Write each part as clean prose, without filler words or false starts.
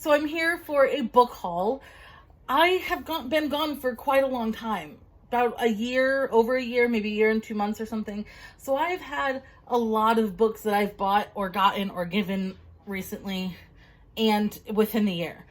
So I'm here for a book haul. I have been gone for quite a long time, about a year, over a year, maybe a year and 2 months or something. So I've had a lot of books that I've bought or gotten or given recently and within the year.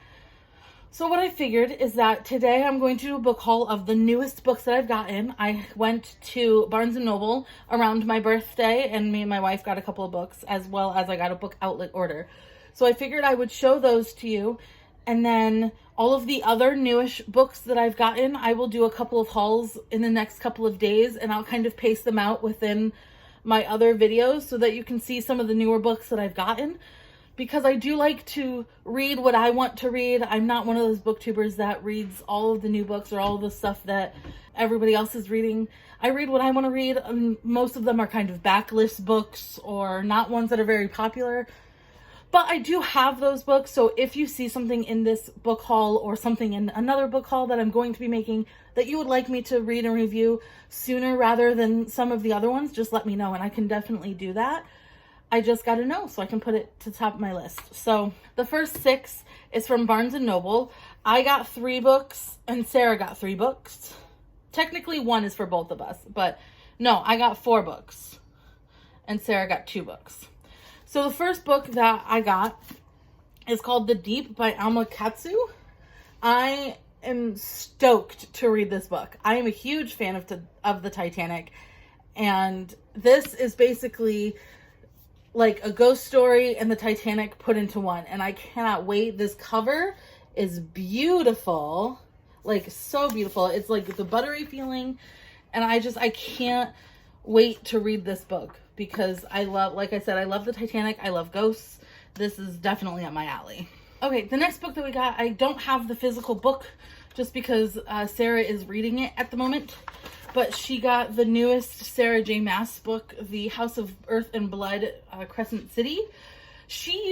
So what I figured is that today I'm going to do a book haul of the newest books that I've gotten. I went to Barnes & Noble around my birthday, and me and my wife got a couple of books, as well as I got a book outlet order. So I figured I would show those to you, and then all of the other newish books that I've gotten, I will do a couple of hauls in the next couple of days, and I'll kind of pace them out within my other videos so that you can see some of the newer books that I've gotten. Because I do like to read what I want to read. I'm not one of those booktubers that reads all of the new books or all of the stuff that everybody else is reading. I read what I want to read, and most of them are kind of backlist books or not ones that are very popular. But I do have those books, so if you see something in this book haul or something in another book haul that I'm going to be making that you would like me to read and review sooner rather than some of the other ones, just let me know, and I can definitely do that. I just got to know so I can put it to the top of my list. So the first 6 is from Barnes & Noble. I got 3 books and Sarah got 3 books. Technically 1 is for both of us, but no, I got 4 books and Sarah got 2 books. So the first book that I got is called The Deep by Alma Katsu. I am stoked to read this book. I am a huge fan of the Titanic, and this is basically like a ghost story and the Titanic put into one, and I cannot wait. This cover is beautiful, like so beautiful. It's like the buttery feeling, and I can't wait to read this book because I love, like I said, I love the Titanic. I love ghosts. This is definitely up my alley. Okay, the next book that we got, I don't have the physical book just because Sarah is reading it at the moment. But she got the newest Sarah J. Maas book, The House of Earth and Blood, Crescent City.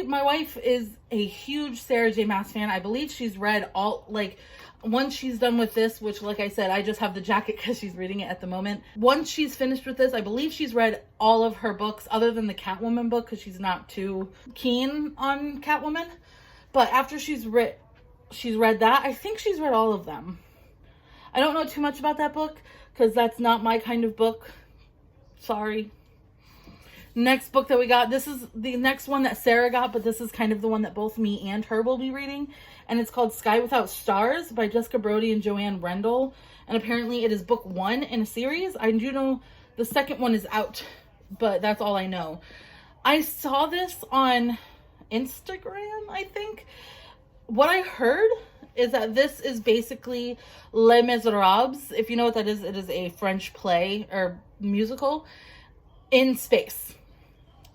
My wife is a huge Sarah J. Maas fan. I believe she's read all, like, once she's done with this, which, like I said, I just have the jacket because she's reading it at the moment. Once she's finished with this, I believe she's read all of her books other than the Catwoman book because she's not too keen on Catwoman. But after she's read that, I think she's read all of them. I don't know too much about that book because that's not my kind of book. Sorry. Next book that we got, this is the next one that Sarah got, but this is kind of the one that both me and her will be reading. And it's called Sky Without Stars by Jessica Brody and Joanne Rendell. And apparently it is book 1 in a series. I do know the second one is out, but that's all I know. I saw this on Instagram, I think. What I heard is that this is basically Les Miserables. If you know what that is, it is a French play or musical in space.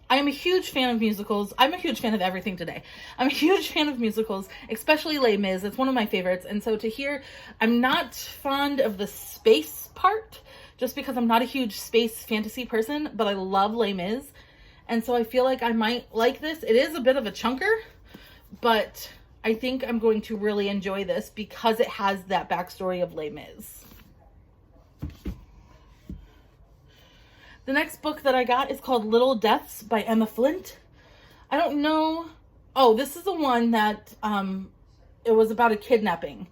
I am a huge fan of musicals. I'm a huge fan of everything today. I'm a huge fan of musicals, especially Les Mis. It's one of my favorites. And so to hear, I'm not fond of the space part, just because I'm not a huge space fantasy person, but I love Les Mis. And so I feel like I might like this. It is a bit of a chunker, but I think I'm going to really enjoy this because it has that backstory of Les Mis. The next book that I got is called Little Deaths by Emma Flint. I don't know. Oh, this is the one that it was about a kidnapping.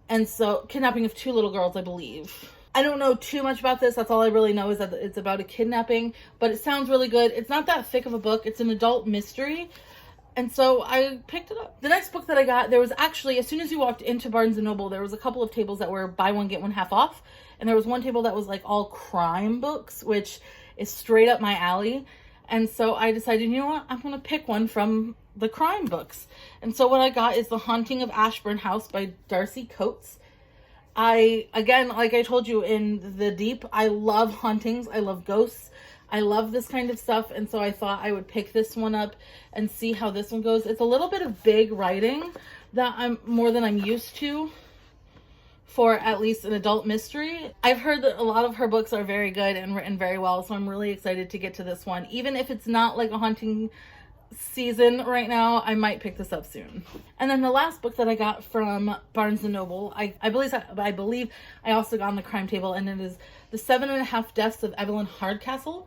And so, kidnapping of 2 little girls, I believe. I don't know too much about this. That's all I really know is that it's about a kidnapping. But it sounds really good. It's not that thick of a book. It's an adult mystery. And so I picked it up. The next book that I got, there was actually, as soon as you walked into Barnes & Noble, there was a couple of tables that were buy one, get one half off. And there was one table that was like all crime books, which is straight up my alley. And so I decided, you know what, I'm going to pick one from the crime books. And so what I got is The Haunting of Ashburn House by Darcy Coates. Again, like I told you in The Deep, I love hauntings. I love ghosts. I love this kind of stuff, and so I thought I would pick this one up and see how this one goes. It's a little bit of big writing that I'm more than I'm used to for at least an adult mystery. I've heard that a lot of her books are very good and written very well, so I'm really excited to get to this one. Even if it's not like a haunting season right now, I might pick this up soon. And then the last book that I got from Barnes & Noble, I believe I also got on the crime table, and it is The 7.5 Deaths of Evelyn Hardcastle.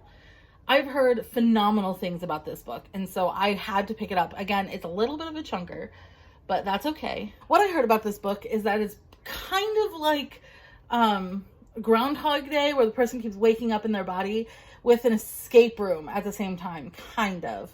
I've heard phenomenal things about this book, and so I had to pick it up. Again, it's a little bit of a chunker, but that's okay. What I heard about this book is that it's kind of like Groundhog Day, where the person keeps waking up in their body, with an escape room at the same time, kind of.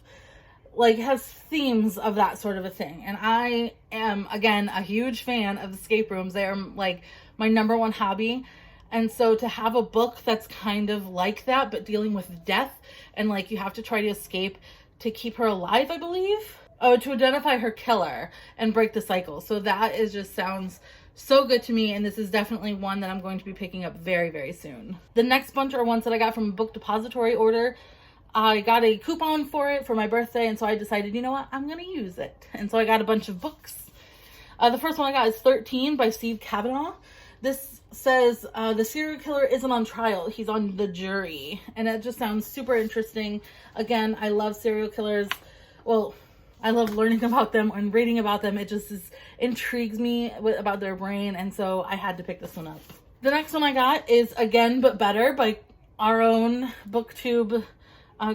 Like, has themes of that sort of a thing. And I am, again, a huge fan of escape rooms. They are, like, my number one hobby. And so to have a book that's kind of like that, but dealing with death, and, like, you have to try to escape to keep her alive, I believe. Oh, to identify her killer and break the cycle. So that is just sounds so good to me, and this is definitely one that I'm going to be picking up very, very soon. The next bunch are ones that I got from a book depository order. I got a coupon for it for my birthday, and so I decided, you know what, I'm going to use it. And so I got a bunch of books. The first one I got is 13 by Steve Kavanaugh. This says, the serial killer isn't on trial, he's on the jury. And it just sounds super interesting. Again, I love serial killers. Well, I love learning about them and reading about them. It just intrigues me about their brain, and so I had to pick this one up. The next one I got is Again But Better by our own BookTube,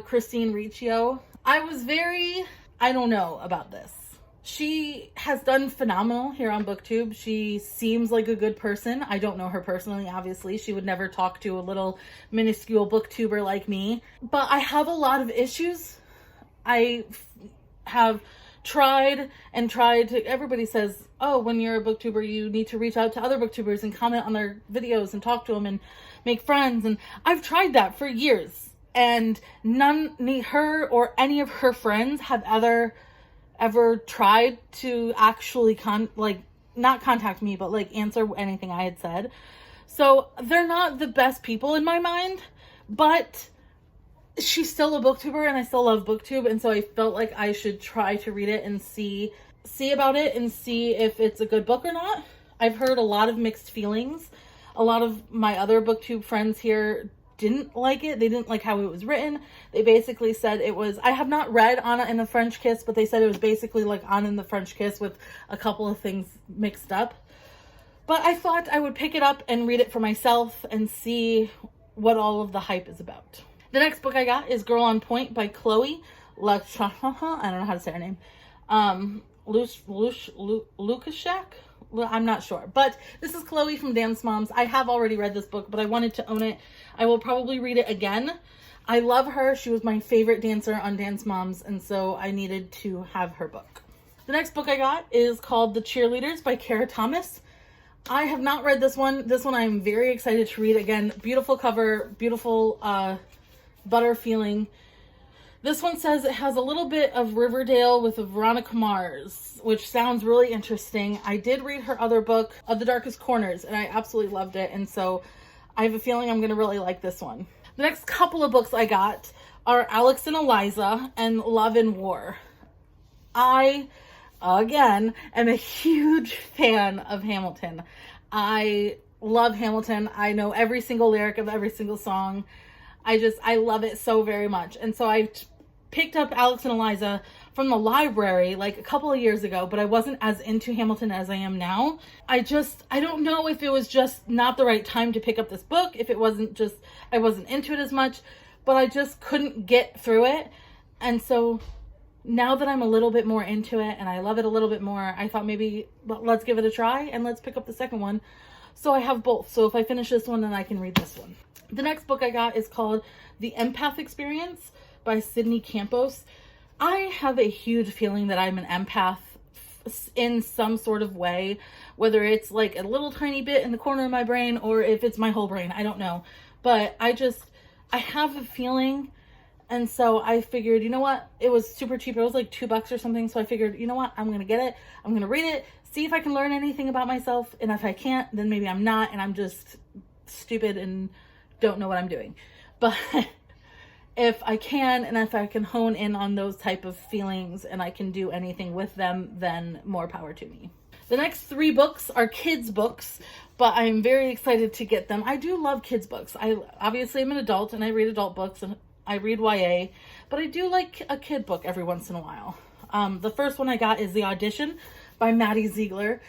Christine Riccio. I don't know about this. She has done phenomenal here on BookTube. She seems like a good person. I don't know her personally, obviously. She would never talk to a little minuscule booktuber like me. But I have a lot of issues. I have tried to, everybody says, oh, when you're a booktuber, you need to reach out to other booktubers and comment on their videos and talk to them and make friends. And I've tried that for years. And her or any of her friends have ever tried to actually not contact me, but like answer anything I had said. So they're not the best people in my mind, but she's still a booktuber and I still love BookTube. And so I felt like I should try to read it and see about it and see if it's a good book or not. I've heard a lot of mixed feelings. A lot of my other BookTube friends here didn't like it. They didn't like how it was written. They basically said it was, I have not read Anna and the French Kiss, but they said it was basically like Anna and the French Kiss with a couple of things mixed up. But I thought I would pick it up and read it for myself and see what all of the hype is about. The next book I got is Girl on Point by Chloe Lukashak. I don't know how to say her name. Lukashak? I'm not sure. But this is Chloe from Dance Moms. I have already read this book, but I wanted to own it. I will probably read it again. I love her. She was my favorite dancer on Dance Moms, and so I needed to have her book. The next book I got is called The Cheerleaders by Kara Thomas. I have not read this one. This one I'm very excited to read again. Beautiful cover, beautiful butter feeling. This one says it has a little bit of Riverdale with Veronica Mars, which sounds really interesting. I did read her other book, Of the Darkest Corners, and I absolutely loved it. And so I have a feeling I'm going to really like this one. The next couple of books I got are Alex and Eliza and Love and War. I, again, am a huge fan of Hamilton. I love Hamilton. I know every single lyric of every single song. I love it so very much. And so I picked up Alex and Eliza from the library like a couple of years ago, but I wasn't as into Hamilton as I am now. I don't know if it was just not the right time to pick up this book, if it wasn't just, I wasn't into it as much, but I just couldn't get through it. And so now that I'm a little bit more into it and I love it a little bit more, I thought maybe let's give it a try and let's pick up the second one. So I have both. So if I finish this one, then I can read this one. The next book I got is called The Empath Experience by Sydney Campos. I have a huge feeling that I'm an empath in some sort of way, whether it's like a little tiny bit in the corner of my brain or if it's my whole brain, I don't know. But I have a feeling, and so I figured, you know what, it was super cheap. It was like $2 or something, so I figured, you know what, I'm gonna get it, I'm gonna read it, see if I can learn anything about myself, and if I can't, then maybe I'm not, and I'm just stupid and don't know what I'm doing. But if I can, and if I can hone in on those type of feelings and I can do anything with them, then more power to me. The next 3 books are kids books, but I'm very excited to get them. I do love kids books. Obviously I'm an adult and I read adult books and I read YA, but I do like a kid book every once in a while. The first one I got is The Audition by Maddie Ziegler.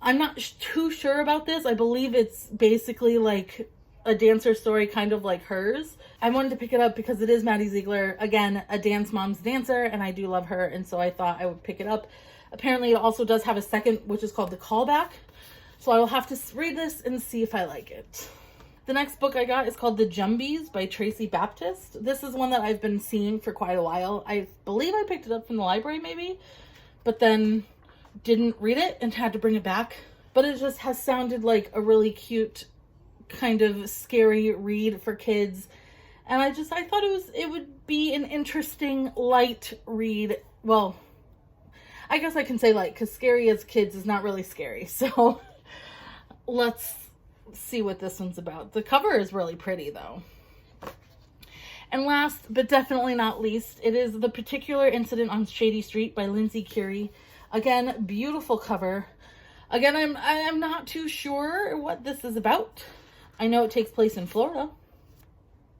I'm not too sure about this. I believe it's basically like a dancer story, kind of like hers. I wanted to pick it up because it is Maddie Ziegler, again, a Dance Mom's dancer, and I do love her, and so I thought I would pick it up. Apparently it also does have a second, which is called The Callback. So I will have to read this and see if I like it. The next book I got is called Thejumbies by Tracy Baptist. This is one that I've been seeing for quite a while. I believe I picked it up from the library maybe, but then didn't read it and had to bring it back. But it just has sounded like a really cute, kind of scary read for kids. And I thought it would be an interesting, light read. Well, I guess I can say light, because scary as kids is not really scary. So let's see what this one's about. The cover is really pretty though. And last but definitely not least, it is The Particular Incident on Shady Street by Lindsay Curie. Again, beautiful cover. Again, I'm not too sure what this is about. I know it takes place in Florida.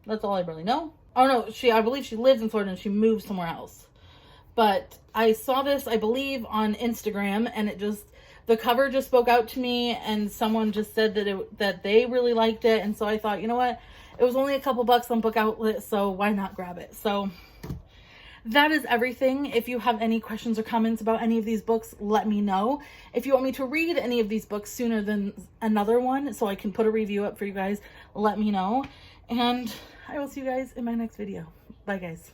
That's all I really know. Oh no, I believe she lives in Florida and she moved somewhere else. But I saw this, I believe, on Instagram, and the cover just spoke out to me, and someone just said that they really liked it, and so I thought, you know what? It was only a couple bucks on Book Outlet, so why not grab it? So that is everything. If you have any questions or comments about any of these books, let me know. If you want me to read any of these books sooner than another one so I can put a review up for you guys, let me know. And I will see you guys in my next video. Bye, guys.